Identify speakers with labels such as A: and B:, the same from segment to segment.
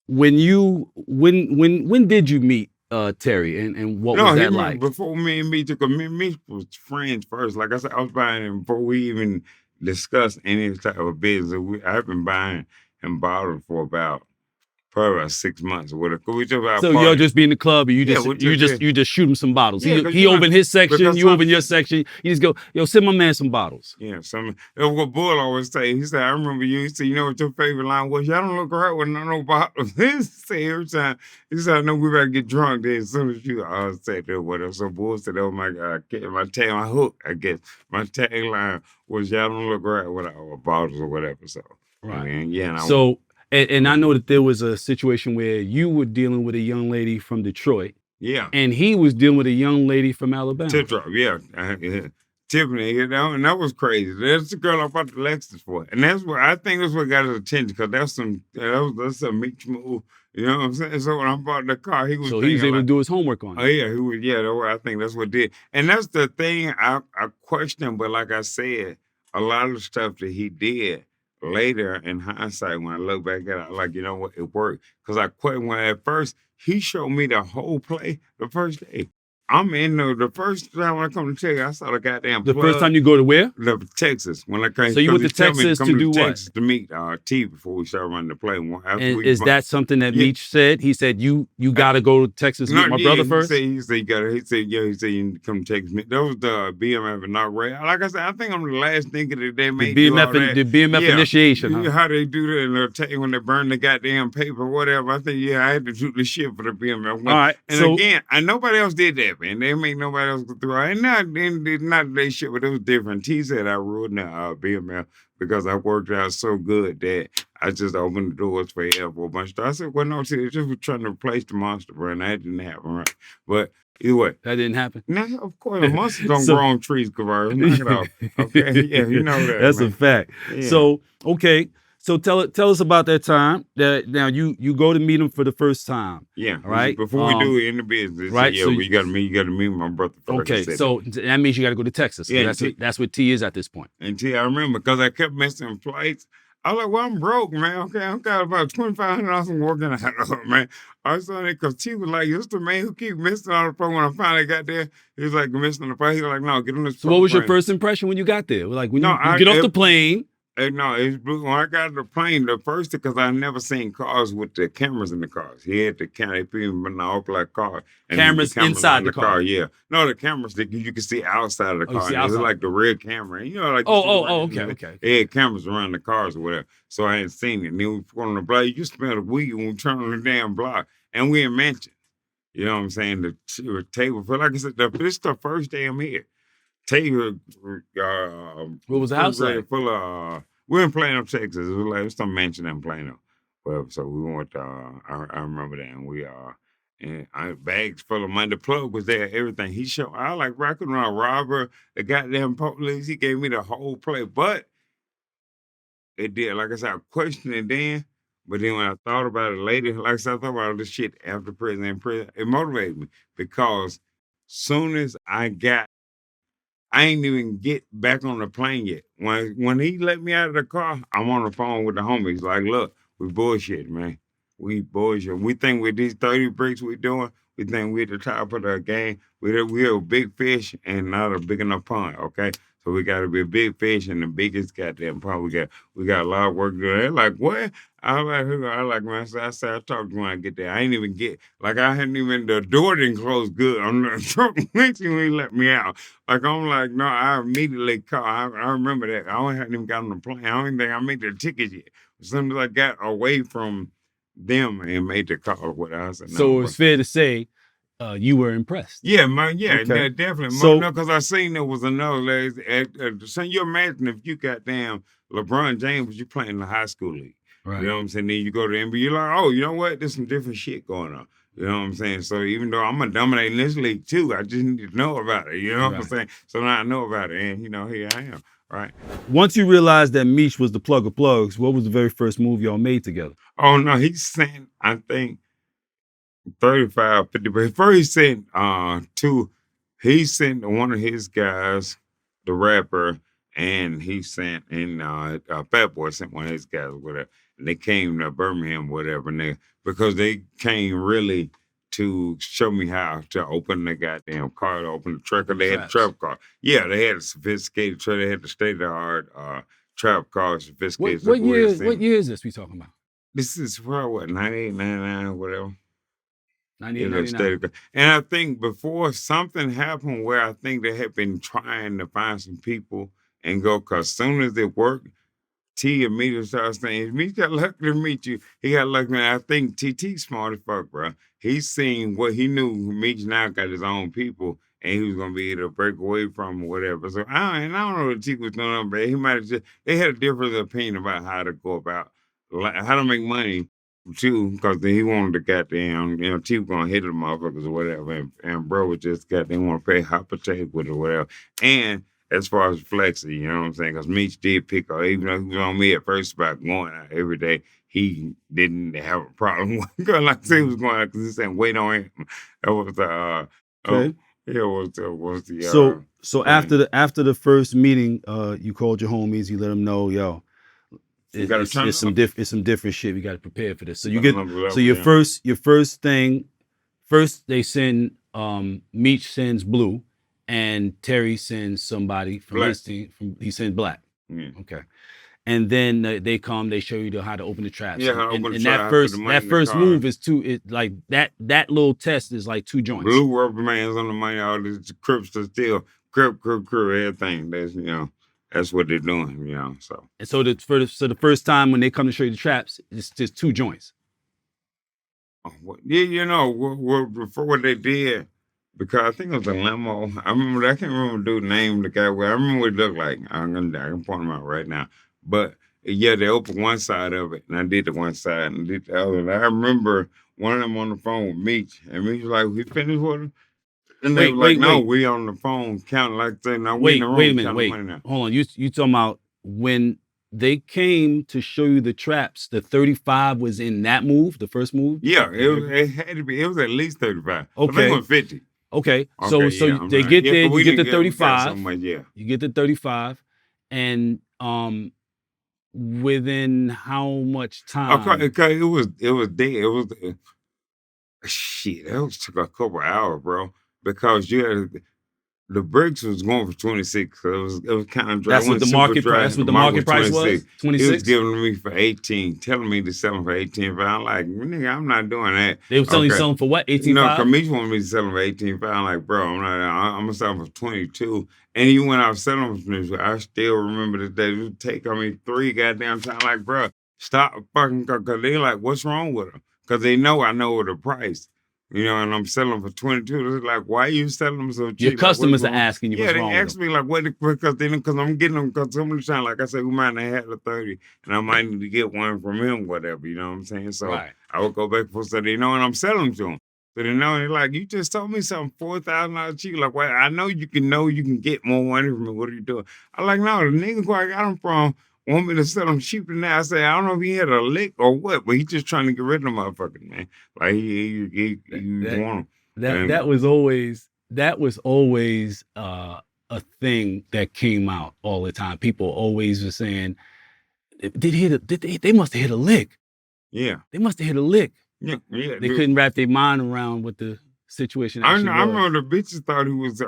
A: when did you meet Terry and what was that like?
B: Before me and Meech, because me and Meech was friends first. Like I said, I was buying him before we even discussed any type of business. I've been buying him bottles for probably about 6 months or whatever. We just
A: So y'all just be in the club and you just shoot him some bottles.
B: Yeah,
A: he open his section, you open your section. You just go, yo, send my man some bottles.
B: Yeah, that's what Bull always say. He said, I remember you. He said, you know what your favorite line was? Y'all don't look right with no bottles. He said every time. He said, I know we better get drunk then as soon as you said that whatever. So Bull said, oh my God, my hook, I guess. My tagline was y'all don't look right with our bottles or whatever. So
A: right.
B: And yeah.
A: And I know that there was a situation where you were dealing with a young lady from Detroit.
B: Yeah.
A: And he was dealing with a young lady from Alabama.
B: Tiffany, and that was crazy. That's the girl I bought the Lexus for. And that's what I think that's what got his attention, because that's a Meech move. You know what I'm saying? So when I bought the car, he was
A: able to do his homework on it.
B: Oh yeah, I think that's what did. And that's the thing I question, but like I said, a lot of the stuff that he did later in hindsight, when I look back at it, like, you know what, it worked. Because I quit when at first he showed me the whole play the first day. I'm in the first time when I come to Texas, I saw the goddamn
A: plug. The first time you go to where?
B: Texas. When I came.
A: So you went to Texas to do what?
B: Texas to meet T before we started running the play.
A: And is that something that Meech said? He said you got to go to Texas and meet my brother first.
B: He said you said you come to Texas. That was the BMF inauguration. Like I said, I think I'm the last nigga that they made
A: the BMF initiation.
B: Huh? How they do that when they burn the goddamn paper or whatever. I think I had to do the shit for the BMF.
A: All right.
B: And again, nobody else did that. Man, they made nobody else go through. And not they shit, but it was different. T said I ruined the BMF because I worked out so good that I just opened the doors for a bunch of stuff. I said, well, no, see, they just was trying to replace the Monster brand. That didn't happen, right? But either way.
A: That didn't happen?
B: No, of course. The Monsters don't grow on trees, Cavario. Knock it off. Okay? Yeah, you know that.
A: That's
B: man.
A: A fact. Yeah. So, okay. So tell us about that time. That now you go to meet him for the first time.
B: Yeah.
A: Right.
B: Before we do it in the business.
A: Right.
B: Yeah. So you got to meet my brother first.
A: Okay. So that means you got to go to Texas. Yeah. That's what T is at this point.
B: And T, I remember because I kept missing flights. I was like, well, I'm broke, man. Okay, I've got about $2,500 I'm working out, man. I was on it because T was like, it's the man who keep missing on the phone. When I finally got there, he was like, missing the phone. He was like, no, get on this phone.
A: So what was your first impression when you got there? Like when you get off the plane?
B: No, when I got the plane, the first, because I never seen cars with the cameras in the cars. He had the camera, binocular car. And
A: cameras inside the car.
B: Yeah. No, the cameras that you can see outside of the car. It was like the rear camera. You know, like
A: okay.
B: They had cameras around the cars or whatever. So I hadn't seen it. And then we put on the block. You smell the weed when we turn on the damn block. And we in Mansion. You know what I'm saying? The table. But like I said, this is the first day I'm here. Table.
A: What was the house like?
B: Full of. We in Plano, Texas. It was some mansion in Plano. Well, so we went. I remember that, and we and our bags full of money. The plug was there, everything. He showed. I like rocking around robber, the goddamn police. He gave me the whole play, but it did. Like I said, I questioned it then, but then when I thought about it later, like I said, I thought about all this shit after prison. It motivated me because soon as I ain't even get back on the plane yet. When he let me out of the car, I'm on the phone with the homies. Like, look, we bullshit, man. We bullshit. We think with these 30 bricks we doing, we think we at the top of the game. We're a big fish and not a big enough pond, okay? So we got to be a big fish and the biggest goddamn pond. We got a lot of work to do. They're like, what? I like, man. I said, I talked to him when I get there. I ain't even the door didn't close good on the truck when he let me out. Like, I'm like, no, I immediately called. I remember that. I hadn't even got on the plane. I don't even think I made the ticket yet. As soon as I got away from them and made the call, what I said.
A: So it's fair to say you were impressed.
B: Yeah, man. Yeah, okay. Definitely. So, because I seen there was another. So you imagine if you got damn LeBron James, you playing in the high school league. Right. You know what I'm saying? Then you go to the NBA, you're like, oh, you know what? There's some different shit going on. You know what I'm saying? So even though I'm going to dominate in this league too, I just need to know about it. You know what I'm saying? So now I know about it. And, here I am. Right.
A: Once you realized that Meech was the plug of plugs, what was the very first move y'all made together?
B: Oh, no. He sent, I think, 35, 50. But first he sent he sent one of his guys, the rapper, and he sent and Fat Boy sent one of his guys or whatever, and they came to Birmingham, whatever, and because they came really to show me how to open the goddamn car, to open the truck. They had a trap car. Yeah, they had a sophisticated truck. They had the state of the art trap car, sophisticated.
A: What year is this we talking about?
B: This is what 98, 99, whatever.
A: 98, 99.
B: And I think before something happened where I think they had been trying to find some people and go, because as soon as it worked, T immediately started saying, Meech got lucky to meet you. He got lucky. Man, I think TT smart as fuck, bro. He's seen what he knew. Meech now got his own people, and he was gonna be able to break away from or whatever. So I don't know what T was doing, but he might have just, they had a different opinion about how to go about, how to make money too, because he wanted to goddamn, T was gonna hit the motherfuckers or whatever, and bro was just goddamn want to pay hot potato with it or whatever. And as far as flexing, you know what I'm saying? Because Meech did pick up, even though he was on me at first about going out every day, he didn't have a problem with going like I said he was going out because he said wait on him. That was the
A: Okay.
B: was the
A: So after the first meeting, you called your homies, you let them know, yo, it's some different shit. We got to prepare for this. So you get your first thing. First they send Meech sends Blue, and Terry sends somebody from his team. He sends Black.
B: Yeah.
A: Okay. And then they come, they show you how to open the traps.
B: Yeah,
A: and that first move is like that little test is like 2 joints.
B: Blue rubber bands on the money, all these crips are still crip, everything. That's that's what they're doing, so.
A: And so the first time when they come to show you the traps, it's just 2 joints.
B: Yeah, for what they did, because I think it was a limo. I can't remember the dude's name, the guy. I remember what he looked like. I can point him out right now. But yeah, they opened one side of it, and I did the one side and did the other. And I remember one of them on the phone with Meech, and Meech was like, "We finished with him?" And they were like, "No, we on the phone counting like that. Now we in the room
A: wait a minute,
B: counting money now."
A: Hold on, you talking about when they came to show you the traps? The 35 was in that move, the first move.
B: Yeah, it had to be. It was at least 35.
A: Okay,
B: I think it was 50.
A: Okay, so they get there, you get the 35.
B: Yeah,
A: you get the 35, and within how much time?
B: Okay, it was dead. It was shit. That took a couple hours, bro, because you had the bricks was going for 26. So it was kind of dry.
A: That's what the market price. That's what the market price was. 26.
B: He was giving me for 18, telling me to sell them for 18. I'm like, nigga, I'm not doing that.
A: They were telling you selling for what? 18.
B: No, Meech wanted me to sell them for 18. I'm like, bro, I'm gonna sell them for 22. And he went out selling them for 22. I still remember the day. It would take 3 goddamn times. Like, bro, stop fucking, because they like, what's wrong with them? Because they know I know the price. And I'm selling for 22. They're like, why are you selling them so cheap?
A: Your customers are asking you what's wrong.
B: Yeah, they ask me like, what? Because I'm getting them. Because somebody's trying, like I said, we might not have the 30, and I might need to get one from him, whatever. You know what I'm saying? So I would go back for so they know, and I'm selling them to them. So they know, and they're like, you just told me something $4,000 cheap. Like, well, I know you can get more money from me. What are you doing? I'm like, no, the nigga who I got them from want me to sell them cheaper than that. I say, I don't know if he had a lick or what, but he just trying to get rid of the motherfucker, man. Like he want him.
A: That was always a thing that came out all the time. People always were saying, they must have hit a lick.
B: Yeah.
A: They must have hit a lick.
B: Yeah.
A: They couldn't wrap their mind around what the situation
B: I remember the bitches thought he was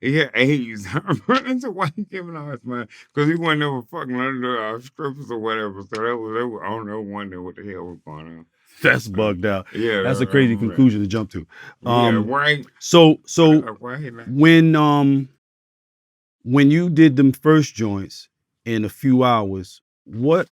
B: he had AIDS. That's why he giving all his money, because he wasn't ever fucking under strippers or whatever. So that was I don't know, wondering what the hell was going on.
A: That's bugged out.
B: Yeah,
A: that's a crazy conclusion to jump to.
B: Yeah, right.
A: So when you did them first joints in a few hours, what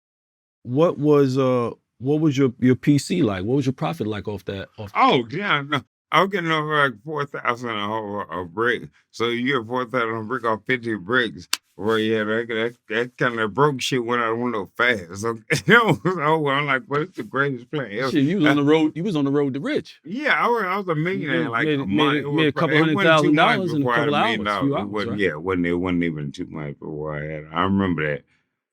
A: was your PC like? What was your profit like off that?
B: Oh yeah, no. I was getting over like 4,000 a brick. So you get 4,000 a brick off 50 bricks. Well, yeah, that kind of broke shit went out the window fast. So, I'm like, but it's the greatest plan.
A: Shit, you was on the road. You was on the road to rich.
B: Yeah, I was a millionaire. Like
A: made a couple $100,000 in a couple hours.
B: It wasn't even too much before I had it. I remember that.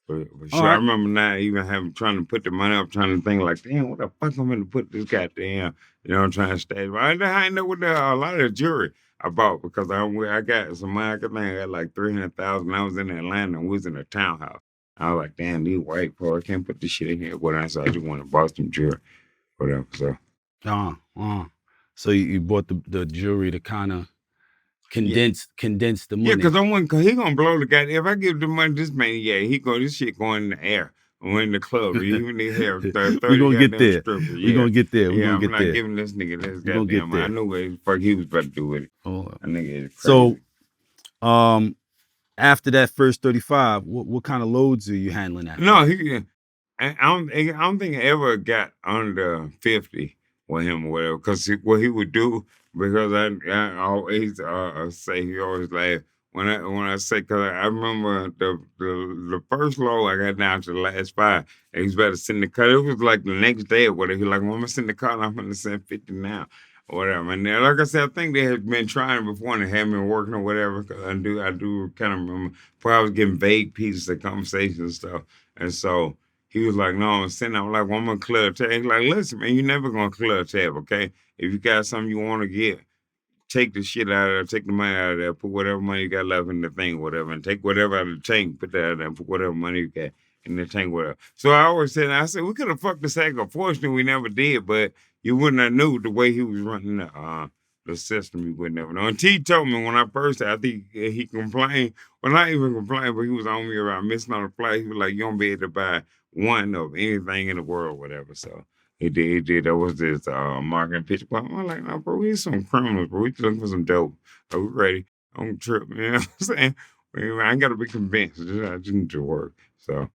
B: For sure. I remember not even trying to put the money up, trying to think like, damn, what the fuck I'm going to put this goddamn, trying to stay. I know with a lot of the jury. I bought because I got some money. I think I got like 300,000. I was in Atlanta and we was in a townhouse. I was like, damn, these white boy, I can't put this shit in here. Whatever. So I just want to buy some jewelry, whatever. So.
A: So you bought the jewelry to kind of condense the money.
B: Yeah, because he gonna blow the guy. If I give the money to this man, this shit going in the air. We're in the club. Even they have 30
A: we gonna get there.
B: strippers.
A: We gonna get there. We gonna
B: I'm
A: get
B: not
A: there.
B: giving this nigga this
A: We gonna get
B: goddamn.
A: there.
B: I knew what the fuck he was about to do with it.
A: Oh,
B: That nigga is crazy.
A: So, after that first 35, what kind of loads are you handling after?
B: No, I don't think I ever got under 50 with him or whatever. Because what he would do, because I always say, he always laugh when I say, because I remember the first load I got down to the last 5, and he's about to send the car. It was like the next day or whatever. He like, well, I'm gonna send the car, and I'm gonna send 50 now. Or whatever. And then, like I said, I think they had been trying before and they hadn't been working or whatever. Cause I do kind of remember. Before I was getting vague pieces of conversation and stuff. And so he was like, no, I'm sending. I'm like, well, I'm gonna clear a tab. He's like, listen, man, you're never gonna clear a tab, okay? If you got something you want to get, take the shit out of there, take the money out of there, put whatever money you got left in the thing, whatever, and take whatever out of the tank, put that out there, and put whatever money you got in the tank, whatever. So I always said, we could have fucked the sack. Unfortunately, we never did, but you wouldn't have knew the way he was running the system. You would never know. And T told me when I first, I think he complained. Well, not even complained, but he was on me about missing on the flight. He was like, you don't be able to buy one of anything in the world, whatever. So he did. That was this marketing pitch. But I'm like, no, bro, we some criminals, bro. We looking for some dope. Are we ready? I'm tripping, you know what I'm saying? I ain't got to be convinced. I just need to work. So.